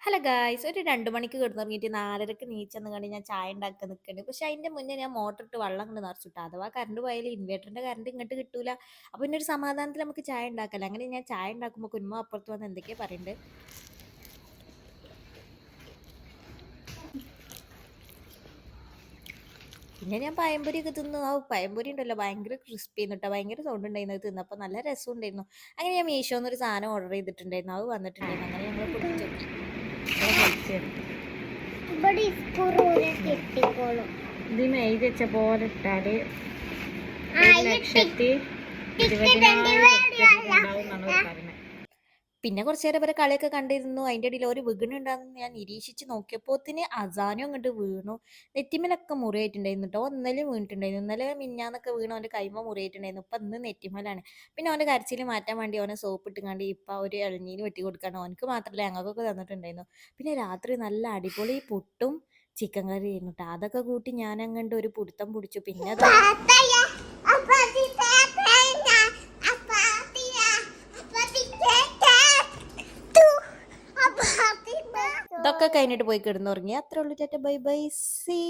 Hello guys, ഒരു 2 മണിക്ക് കിടന്നുറങ്ങിയിട്ട് 4:30ക്ക് നീച്ചെന്ന് കണ്ട് ഞാൻ ചായ ഉണ്ടാക്കാൻ നിൽക്കുന്നുണ്ട്. പക്ഷെ അതിന്റെ മുന്നേ ഞാൻ മോട്ടർ ഇട്ട് വെള്ളം കൊണ്ട് നിറച്ചിട്ടു. അഥവാ കറണ്ട് പോയാലും ഇൻവേർട്ടറിന്റെ കറണ്ട് ഇങ്ങോട്ട് കിട്ടൂല. അപ്പൊ പിന്നെ ഒരു സമാധാനത്തിൽ നമുക്ക് ചായ ഉണ്ടാക്കല. അങ്ങനെ ഞാൻ ചായ ഉണ്ടാക്കുമ്പോൾ കുഞ്ഞുമ്മ അപ്പുറത്ത് വന്ന് എന്തൊക്കെയാ പറയുന്നുണ്ട്. പിന്നെ ഞാൻ പഴംപൊരിയൊക്കെ തിന്നു. ആ പഴംപൊരി ഉണ്ടല്ലോ ഭയങ്കര ക്രിസ്പി കേട്ടോ, ഭയങ്കര സൗണ്ട് ഉണ്ടായിരുന്നു അത് തിന്നപ്പോൾ, നല്ല രസം ഉണ്ടായിരുന്നു. അങ്ങനെ ഞാൻ മീഷോന്ന് ഒരു സാധനം ഓർഡർ ചെയ്തിട്ടുണ്ടായിരുന്നു, അത് വന്നിട്ടുണ്ടായിരുന്നു. അങ്ങനെ ഞങ്ങൾ പൊട്ടിച്ചു നോക്കി. ഇവിടെ സ്കൂൾ കിട്ടിക്കോളും. ഇതിന് എഴുതി വെച്ച പോലെ ഇട്ടാല് പിന്നെ കുറച്ചു നേരം വരെ കളിയൊക്കെ കണ്ടിരുന്നു. അതിൻ്റെ ഇടയിൽ ഒരു വിഘ്നുണ്ടാകുന്ന ഞാൻ നിരീക്ഷിച്ച് നോക്കിയപ്പോത്തിന് അസാനും അങ്ങോട്ട് വീണു. നെറ്റിമലൊക്കെ മുറിയായിട്ടുണ്ടായിരുന്നു കേട്ടോ. ഇന്നലെ വീണിട്ടുണ്ടായിരുന്നു. ഇന്നലെ മിഞ്ഞാന്നൊക്കെ വീണു അവൻ്റെ കൈമ മുറിയായിട്ടുണ്ടായിരുന്നു. ഇപ്പം ഇന്ന് നെറ്റിമലാണ്. പിന്നെ അവൻ്റെ കരച്ചിൽ മാറ്റാൻ വേണ്ടി അവനെ സോപ്പ് ഇട്ടുകാണ്ട് ഇപ്പം ഒരു ഇളനീര് വെട്ടി കൊടുക്കാണ്. അവനക്ക് മാത്രമല്ല ഞങ്ങൾക്കൊക്കെ തന്നിട്ടുണ്ടായിരുന്നു. പിന്നെ രാത്രി നല്ല അടിപൊളി പുട്ടും ചിക്കൻ കറി ആയിരുന്നു കേട്ടോ. അതൊക്കെ കൂട്ടി ഞാൻ അങ്ങോട്ട് ഒരു പിടുത്തം പിടിച്ചു. പിന്നെ ഇതൊക്കെ കഴിഞ്ഞിട്ട് പോയി കിടന്നുറങ്ങി. അത്രേ ഉള്ളൂ. Tata bye bye, see.